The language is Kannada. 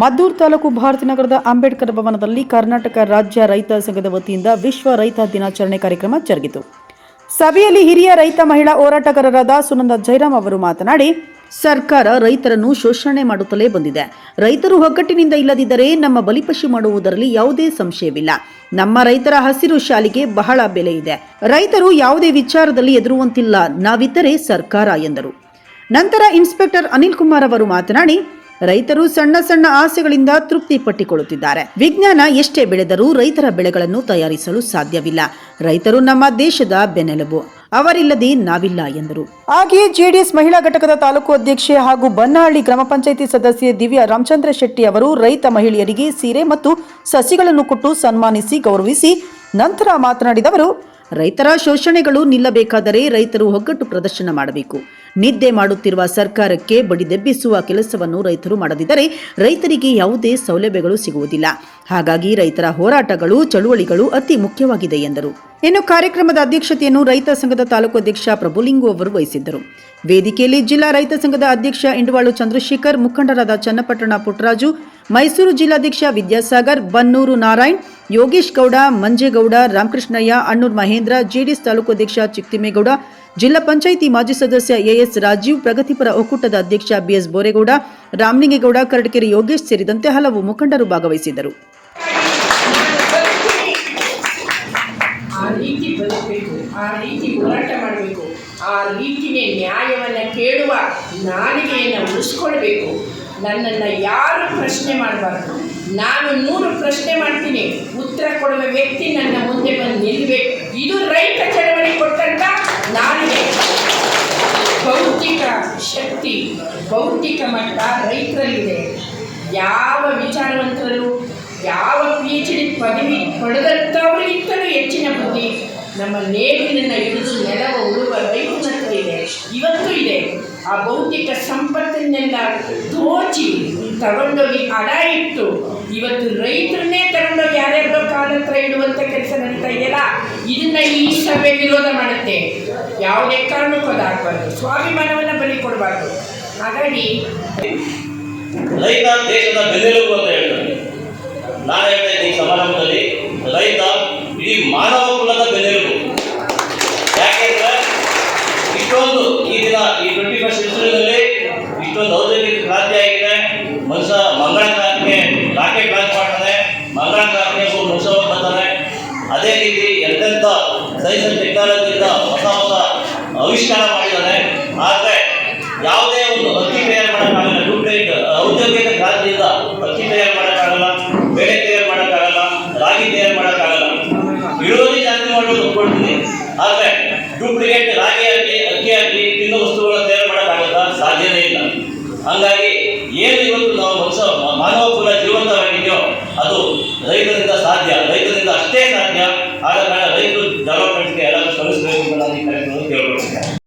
ಮದ್ದೂರು ತಾಲೂಕು ಭಾರತೀನಗರದ ಅಂಬೇಡ್ಕರ್ ಭವನದಲ್ಲಿ ಕರ್ನಾಟಕ ರಾಜ್ಯ ರೈತ ಸಂಘದ ವತಿಯಿಂದ ವಿಶ್ವ ರೈತ ದಿನಾಚರಣೆ ಕಾರ್ಯಕ್ರಮ ಜರುಗಿತು. ಸಭೆಯಲ್ಲಿ ಹಿರಿಯ ರೈತ ಮಹಿಳಾ ಹೋರಾಟಗಾರರಾದ ಸುನಂದ ಜೈರಾಮ್ ಅವರು ಮಾತನಾಡಿ, ಸರ್ಕಾರ ರೈತರನ್ನು ಶೋಷಣೆ ಮಾಡುತ್ತಲೇ ಬಂದಿದೆ. ರೈತರು ಒಗ್ಗಟ್ಟಿನಿಂದ ಇಲ್ಲದಿದ್ದರೆ ನಮ್ಮ ಬಲಿಪಶು ಮಾಡುವುದರಲ್ಲಿ ಯಾವುದೇ ಸಂಶಯವಿಲ್ಲ. ನಮ್ಮ ರೈತರ ಹಸಿರು ಶಾಲಿಗೆ ಬಹಳ ಬೆಲೆ ಇದೆ. ರೈತರು ಯಾವುದೇ ವಿಚಾರದಲ್ಲಿ ಎದುರುವಂತಿಲ್ಲ, ನಾವಿದ್ದರೆ ಸರ್ಕಾರ ಎಂದರು. ನಂತರ ಇನ್ಸ್ಪೆಕ್ಟರ್ ಅನಿಲ್ ಕುಮಾರ್ ಅವರು ಮಾತನಾಡಿ, ರೈತರು ಸಣ್ಣ ಸಣ್ಣ ಆಸೆಗಳಿಂದ ತೃಪ್ತಿ ಪಟ್ಟಿಕೊಳ್ಳುತ್ತಿದ್ದಾರೆ. ವಿಜ್ಞಾನ ಎಷ್ಟೇ ಬೆಳೆದರೂ ರೈತರ ಬೆಳೆಗಳನ್ನು ತಯಾರಿಸಲು ಸಾಧ್ಯವಿಲ್ಲ. ರೈತರು ನಮ್ಮ ದೇಶದ ಬೆನ್ನೆಲುಬು, ಅವರಿಲ್ಲದೆ ನಾವಿಲ್ಲ ಎಂದರು. ಹಾಗೆಯೇ ಜೆಡಿಎಸ್ ಮಹಿಳಾ ಘಟಕದ ತಾಲೂಕು ಅಧ್ಯಕ್ಷೆ ಹಾಗೂ ಬನ್ನಹಳ್ಳಿ ಗ್ರಾಮ ಪಂಚಾಯಿತಿ ಸದಸ್ಯೆ ದಿವ್ಯಾ ರಾಮಚಂದ್ರ ಶೆಟ್ಟಿ ಅವರು ರೈತ ಮಹಿಳೆಯರಿಗೆ ಸೀರೆ ಮತ್ತು ಸಸಿಗಳನ್ನು ಕೊಟ್ಟು ಸನ್ಮಾನಿಸಿ ಗೌರವಿಸಿ ನಂತರ ಮಾತನಾಡಿದವರು, ರೈತರ ಶೋಷಣೆಗಳು ನಿಲ್ಲಬೇಕಾದರೆ ರೈತರು ಒಗ್ಗಟ್ಟು ಪ್ರದರ್ಶನ ಮಾಡಬೇಕು. ನಿದ್ದೆ ಮಾಡುತ್ತಿರುವ ಸರ್ಕಾರಕ್ಕೆ ಬಡಿದೆಬ್ಬಿಸುವ ಕೆಲಸವನ್ನು ರೈತರು ಮಾಡದಿದ್ದರೆ ರೈತರಿಗೆ ಯಾವುದೇ ಸೌಲಭ್ಯಗಳು ಸಿಗುವುದಿಲ್ಲ. ಹಾಗಾಗಿ ರೈತರ ಹೋರಾಟಗಳು, ಚಳುವಳಿಗಳು ಅತಿ ಮುಖ್ಯವಾಗಿದೆ ಎಂದರು. ಇನ್ನು ಕಾರ್ಯಕ್ರಮದ ಅಧ್ಯಕ್ಷತೆಯನ್ನು ರೈತ ಸಂಘದ ತಾಲೂಕು ಅಧ್ಯಕ್ಷ ಪ್ರಭುಲಿಂಗು ಅವರು ವಹಿಸಿದ್ದರು. ವೇದಿಕೆಯಲ್ಲಿ ಜಿಲ್ಲಾ ರೈತ ಸಂಘದ ಅಧ್ಯಕ್ಷ ಇಂಡವಾಳು ಚಂದ್ರಶೇಖರ್, ಮುಖಂಡರಾದ ಚನ್ನಪಟ್ಟಣ ಪುಟ್ಟರಾಜು, ಮೈಸೂರು ಜಿಲ್ಲಾಧ್ಯಕ್ಷ ವಿದ್ಯಾಸಾಗರ್, ಬನ್ನೂರು ನಾರಾಯಣ್, ಯೋಗೇಶ್ ಗೌಡ, ಮಂಜೇಗೌಡ, ರಾಮಕೃಷ್ಣಯ್ಯ, ಅಣ್ಣೂರ್ ಮಹೇಂದ್ರ, ಜೆಡಿಎಸ್ ತಾಲೂಕು ಅಧ್ಯಕ್ಷ ಚಿಕ್ತಿಮೇಗೌಡ, ಜಿಲ್ಲಾ ಪಂಚಾಯಿತಿ ಮಾಜಿ ಸದಸ್ಯ ಎಎಸ್ ರಾಜೀವ್, ಪ್ರಗತಿಪರ ಒಕ್ಕೂಟದ ಅಧ್ಯಕ್ಷ ಬಿಎಸ್ ಬೋರೇಗೌಡ, ರಾಮಲಿಂಗೇಗೌಡ, ಕರಟಗೆರೆ ಯೋಗೇಶ್ ಸೇರಿದಂತೆ ಹಲವು ಮುಖಂಡರು ಭಾಗವಹಿಸಿದ್ದರು. ಆ ರೀತಿ ಬದುಕಬೇಕು, ಆ ರೀತಿ ಹೋರಾಟ ಮಾಡಬೇಕು, ಆ ರೀತಿಯೇ ನ್ಯಾಯವನ್ನು ಕೇಳುವ ನಾಲಿಗೆಯನ್ನು ಉಳಿಸ್ಕೊಳ್ಬೇಕು. ನನ್ನನ್ನು ಯಾರು ಪ್ರಶ್ನೆ ಮಾಡಬಾರ್ದು. ನಾನು 100 ಪ್ರಶ್ನೆ ಮಾಡ್ತೀನಿ, ಉತ್ತರ ಕೊಡುವ ವ್ಯಕ್ತಿ ನನ್ನ ಮುಂದೆ ಬಂದು ನಿಲ್ಲಬೇಕು. ಇದು ರೈತ ಚಳವಳಿ ಕೊಟ್ಟಂಥ ನಾಲಿಗೆ. ಬೌದ್ಧಿಕ ಶಕ್ತಿ, ಬೌದ್ಧಿಕ ಮಟ್ಟ ರೈತರಲ್ಲಿದೆ. ಯಾವ ವಿಚಾರವಂತರಲ್ಲೂ, ಯಾವ PhD ಪದವಿ ಪಡೆದಂಥವರಿಗಿಂತಲೂ ಹೆಚ್ಚಿನ ಬುದ್ಧಿ ನಮ್ಮ ನೇಗಿಲನ್ನು ಹಿಡಿದು ನೆಲವ ಉಳುವ ರೈತನ ಹತ್ರ ಇದೆ, ಇವತ್ತು ಇದೆ. ಆ ಬೌದ್ಧಿಕ ಸಂಪತ್ತನ್ನೆಲ್ಲ ದೋಚಿ ತಗೊಂಡೋಗಿ ಅಡ ಇಟ್ಟು ಇವತ್ತು ರೈತರನ್ನೇ ತಗೊಂಡೋಗಿ ಯಾರ್ಯಾರೋ ಕಾಲ ಹತ್ರ ಇಡುವಂಥ ಕೆಲಸ ನಡೀತಾ ಇದೆಯಲ್ಲ, ಇದನ್ನು ಈ ಸಭೆ ವಿರೋಧ ಮಾಡುತ್ತೆ. ಯಾವುದೇ ಕಾರಣಕ್ಕೂ ಅದಾಗಬಾರ್ದು. ಸ್ವಾಭಿಮಾನವನ್ನು ಬಲಿ ಕೊಡಬಾರ್ದು. ಹಾಗಾಗಿ ರೈತ ದೇಶದ ಬೆನ್ನೆಲುಬು ಅಂತ ಹೇಳ್ತಾರೆ. ನಾನು ಹೇಳ್ತಾ ಇದ್ದೀನಿ, ಈ ಸಮಾರಂಭದಲ್ಲಿ ರೈತ ಇಡೀ ಮಾನವ ಕುಲದ ಬೆನ್ನೆಲುಬು. ಯಾಕೆಂದ್ರೆ ಇಷ್ಟೊಂದು ಈ ದಿನ ಈ 21st ಸೆಂಚುರಿಯಲ್ಲಿ ಇಷ್ಟೊಂದು ಔದ್ಯೋಗಿಕ ಕ್ರಾಂತಿ ಆಗಿದೆ. ಮನುಷ್ಯ ಮಂಗಳಯಾನಕ್ಕೆ ರಾಕೆಟ್ ಲಾಂಚ್ ಮಾಡ್ತಾನೆ, ಮಂಗಳಯಾನಕ್ಕೆ ಮನುಷ್ಯ ಬರ್ತಾನೆ. ಅದೇ ರೀತಿ ಎಂತೆಂಥ ಸೈನ್ಸ್ ಅಂಡ್ ಟೆಕ್ನಾಲಜಿಯಿಂದ ಹೊಸ ಹೊಸ ಆವಿಷ್ಕಾರ ಮಾಡಿದ್ದಾನೆ. ಆದರೆ ಯಾವುದೇ ಒಂದು ಅಕ್ಕಿ ತಯಾರು ಮಾಡೋಕ್ಕಾಗಲ್ಲ. ಡೂಪ್ಲಿಕೇಟ್ ಔದ್ಯೋಗಿಕ ಕ್ರಾಂತಿಯಿಂದ ಅಕ್ಕಿ ತಯಾರು ಮಾಡೋಕ್ಕಾಗಲ್ಲ, ಬೇಳೆ ತಯಾರು ಮಾಡೋಕ್ಕಾಗಲ್ಲ, ರಾಗಿ ತಯಾರು ಮಾಡೋಕ್ಕಾಗಲ್ಲ. ಇಳುವರಿ ಜಾಸ್ತಿ ಮಾಡೋದು ಒಪ್ಕೊಳ್ತೀನಿ, ಆದರೆ ಡೂಪ್ಲಿಕೇಟ್ ರಾಗಿ ಆಗಲಿ ಅಕ್ಕಿ ಆಗಲಿ ತಿನ್ನೋ ವಸ್ತುಗಳನ್ನು ತಯಾರು ಮಾಡೋಕ್ಕಾಗಲ್ಲ, ಸಾಧ್ಯನೇ ಇಲ್ಲ. ಹಾಗಾಗಿ ಏನು ಇವತ್ತು ನಾವು ಮಾನವ ಕುಲ ಜೀವಂತವಾಗಿದೆಯೋ ಅದು ರೈತರಿಂದ ಸಾಧ್ಯ.